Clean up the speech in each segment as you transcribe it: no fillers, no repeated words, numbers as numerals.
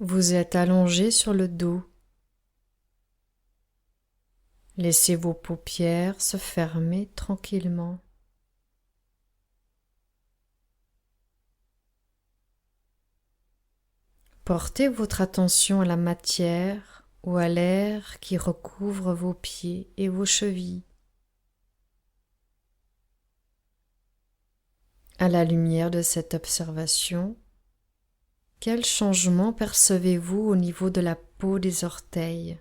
Vous êtes allongé sur le dos. Laissez vos paupières se fermer tranquillement. Portez votre attention à la matière ou à l'air qui recouvre vos pieds et vos chevilles. À la lumière de cette observation, quel changement percevez-vous au niveau de la peau des orteils,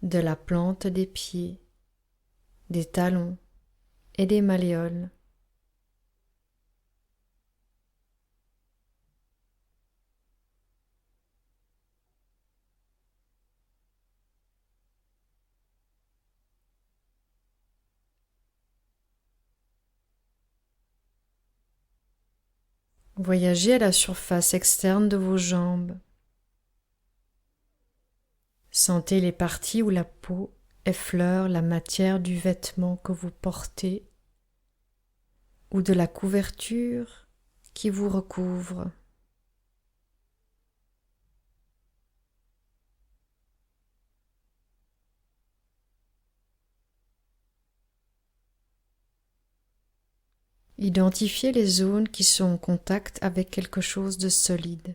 de la plante des pieds, des talons et des malléoles? Voyagez à la surface externe de vos jambes. Sentez les parties où la peau effleure la matière du vêtement que vous portez ou de la couverture qui vous recouvre. Identifiez les zones qui sont en contact avec quelque chose de solide.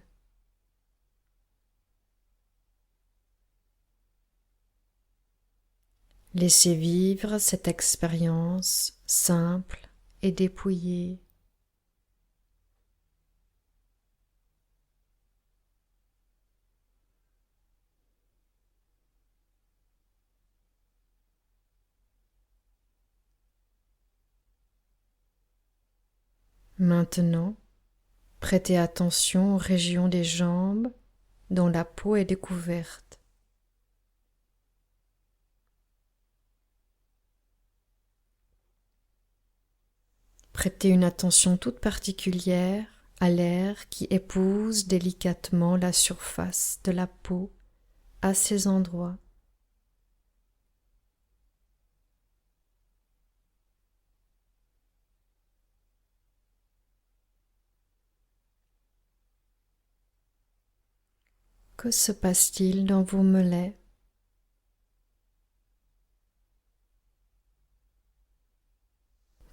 Laissez vivre cette expérience simple et dépouillée. Maintenant, prêtez attention aux régions des jambes dont la peau est découverte. Prêtez une attention toute particulière à l'air qui épouse délicatement la surface de la peau à ces endroits. Que se passe-t-il dans vos mollets?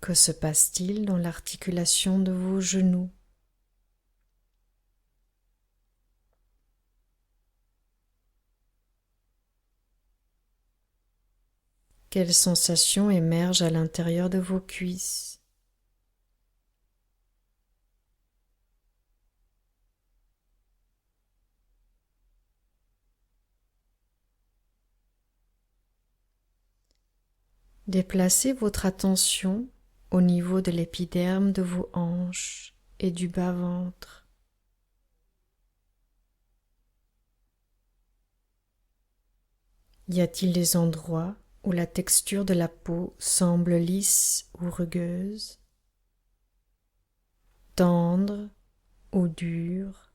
Que se passe-t-il dans l'articulation de vos genoux? Quelles sensations émergent à l'intérieur de vos cuisses? Déplacez votre attention au niveau de l'épiderme de vos hanches et du bas-ventre. Y a-t-il des endroits où la texture de la peau semble lisse ou rugueuse, tendre ou dure,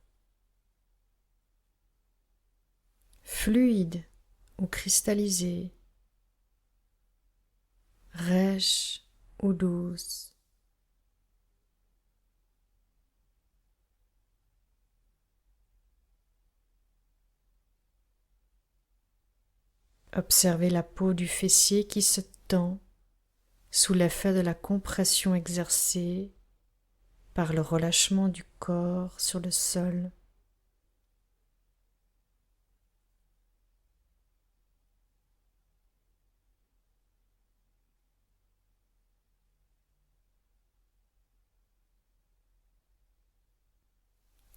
fluide ou cristallisée, rêche ou douce? Observez la peau du fessier qui se tend sous l'effet de la compression exercée par le relâchement du corps sur le sol.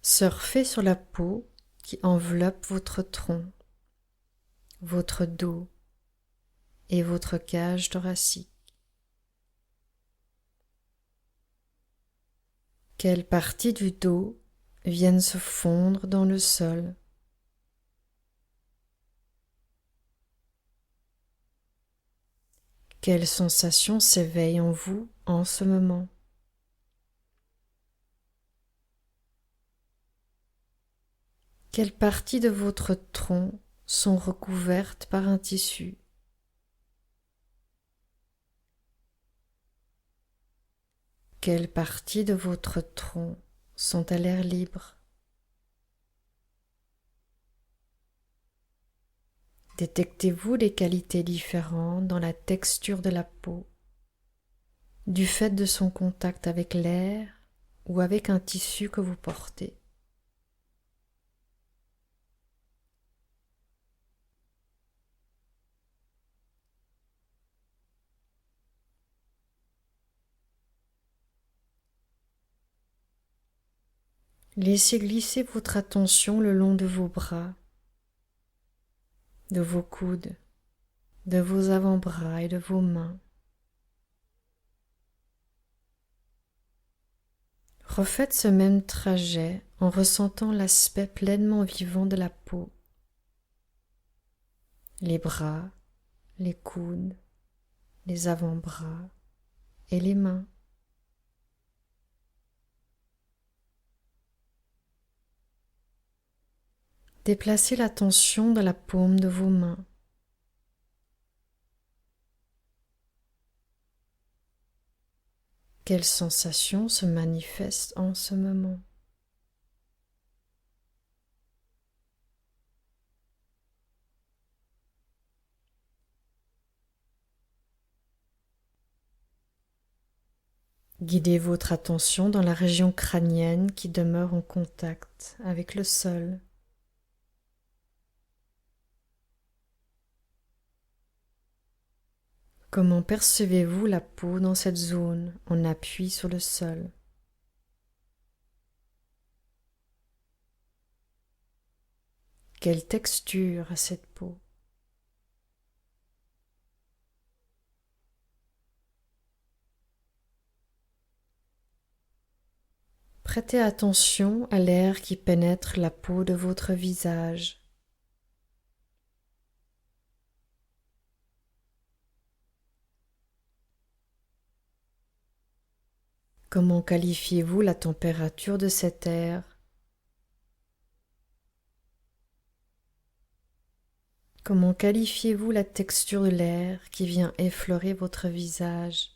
Surfez sur la peau qui enveloppe votre tronc, votre dos et votre cage thoracique. Quelles parties du dos viennent se fondre dans le sol? Quelles sensations s'éveillent en vous en ce moment? Quelles parties de votre tronc sont recouvertes par un tissu? Quelles parties de votre tronc sont à l'air libre? Détectez-vous des qualités différentes dans la texture de la peau, du fait de son contact avec l'air ou avec un tissu que vous portez. Laissez glisser votre attention le long de vos bras, de vos coudes, de vos avant-bras et de vos mains. Refaites ce même trajet en ressentant l'aspect pleinement vivant de la peau. Les bras, les coudes, les avant-bras et les mains. Déplacez l'attention dans la paume de vos mains. Quelles sensations se manifestent en ce moment? Guidez votre attention dans la région crânienne qui demeure en contact avec le sol. Comment percevez-vous la peau dans cette zone en appui sur le sol? Quelle texture a cette peau? Prêtez attention à l'air qui pénètre la peau de votre visage. Comment qualifiez-vous la température de cet air? Comment qualifiez-vous la texture de l'air qui vient effleurer votre visage?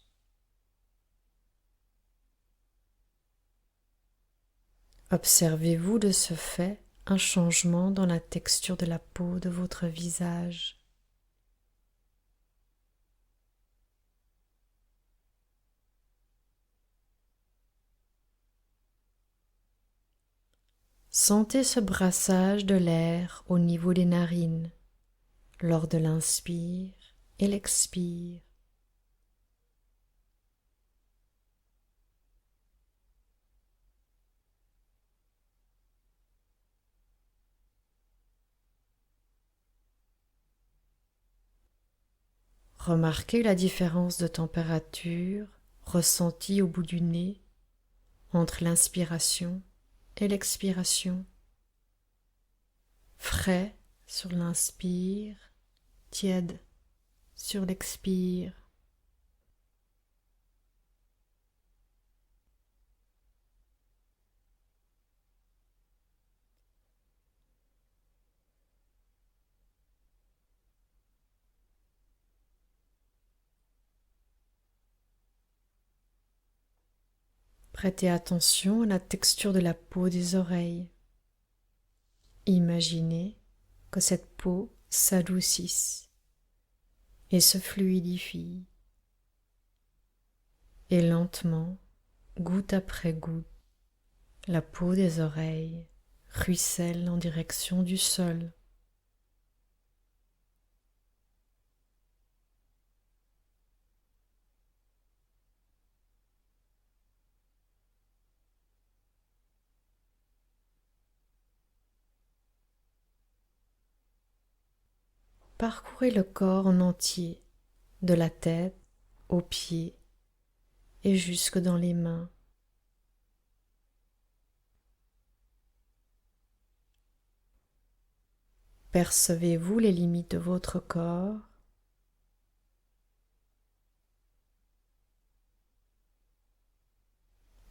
Observez-vous de ce fait un changement dans la texture de la peau de votre visage? Sentez ce brassage de l'air au niveau des narines lors de l'inspire et l'expire. Remarquez la différence de température ressentie au bout du nez entre l'inspiration et l'expiration. Frais sur l'inspire, tiède sur l'expire. Prêtez attention à la texture de la peau des oreilles. Imaginez que cette peau s'adoucisse et se fluidifie. Et lentement, goutte après goutte, la peau des oreilles ruisselle en direction du sol. Parcourez le corps en entier, de la tête aux pieds et jusque dans les mains. Percevez-vous les limites de votre corps?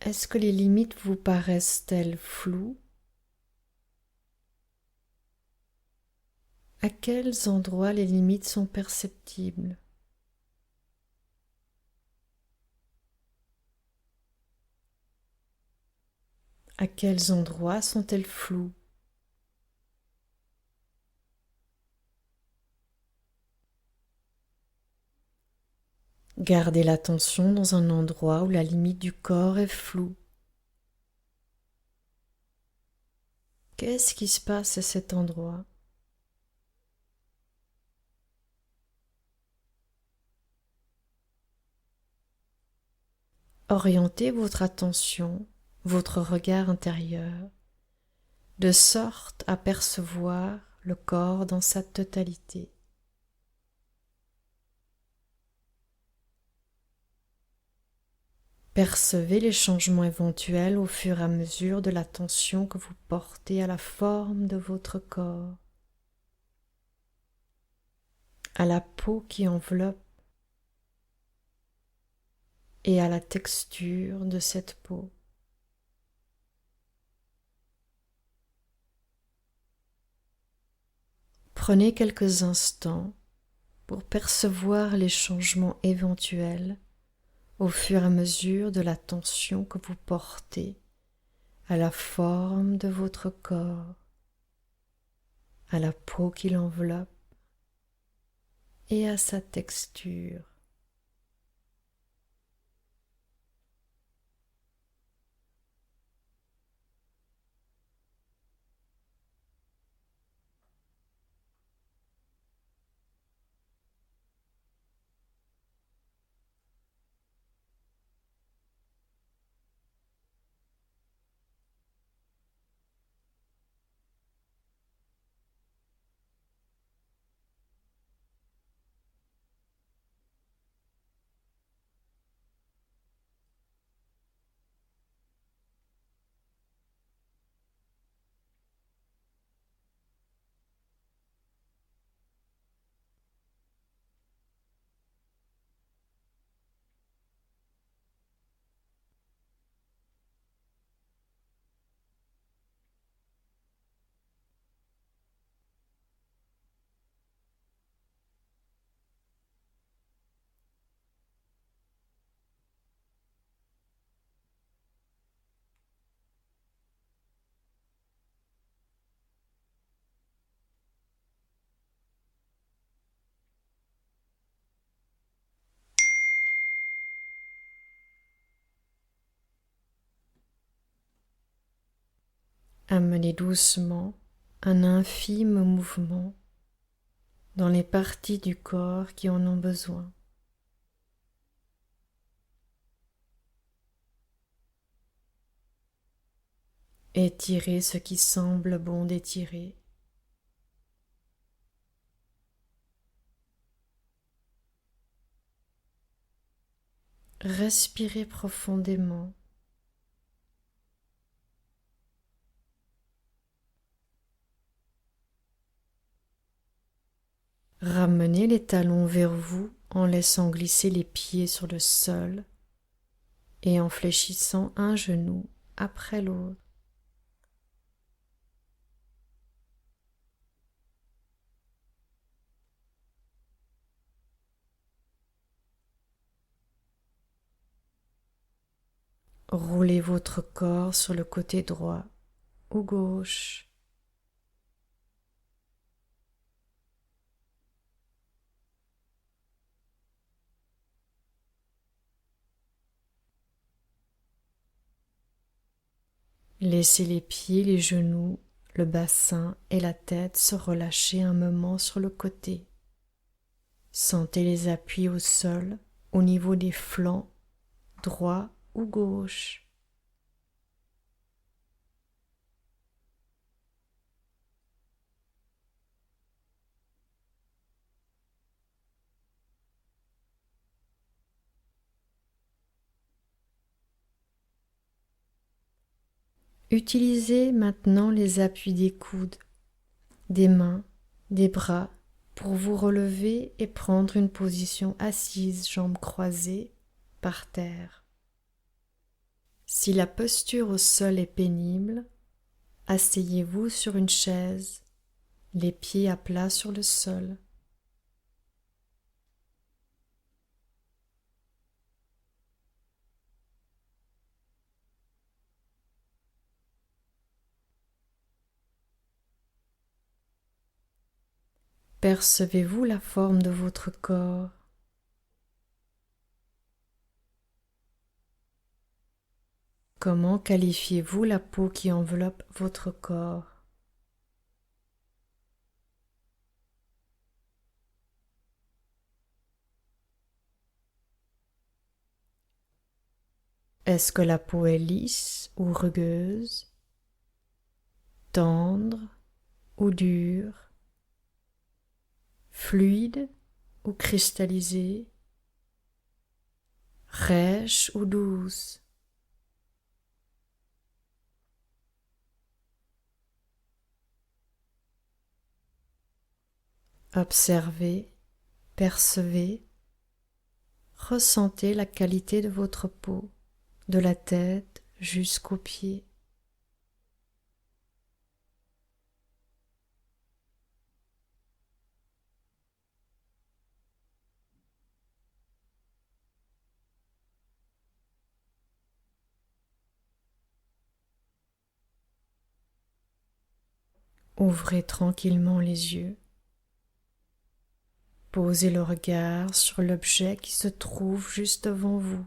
Est-ce que les limites vous paraissent-elles floues? À quels endroits les limites sont perceptibles? À quels endroits sont-elles floues? Gardez l'attention dans un endroit où la limite du corps est floue. Qu'est-ce qui se passe à cet endroit? Orientez votre attention, votre regard intérieur, de sorte à percevoir le corps dans sa totalité. Percevez les changements éventuels au fur et à mesure de l'attention que vous portez à la forme de votre corps, à la peau qui enveloppe et à la texture de cette peau. Prenez quelques instants pour percevoir les changements éventuels au fur et à mesure de l'attention que vous portez à la forme de votre corps, à la peau qui l'enveloppe et à sa texture. Amenez doucement un infime mouvement dans les parties du corps qui en ont besoin. Étirez ce qui semble bon d'étirer. Respirez profondément. Ramenez les talons vers vous en laissant glisser les pieds sur le sol et en fléchissant un genou après l'autre. Roulez votre corps sur le côté droit ou gauche. Laissez les pieds, les genoux, le bassin et la tête se relâcher un moment sur le côté. Sentez les appuis au sol, au niveau des flancs, droit ou gauche. Utilisez maintenant les appuis des coudes, des mains, des bras pour vous relever et prendre une position assise, jambes croisées, par terre. Si la posture au sol est pénible, asseyez-vous sur une chaise, les pieds à plat sur le sol. Percevez-vous la forme de votre corps? Comment qualifiez-vous la peau qui enveloppe votre corps? Est-ce que la peau est lisse ou rugueuse, tendre ou dure, fluide ou cristallisée, rêche ou douce? Observez, percevez, ressentez la qualité de votre peau, de la tête jusqu'aux pieds. Ouvrez tranquillement les yeux. Posez le regard sur l'objet qui se trouve juste devant vous.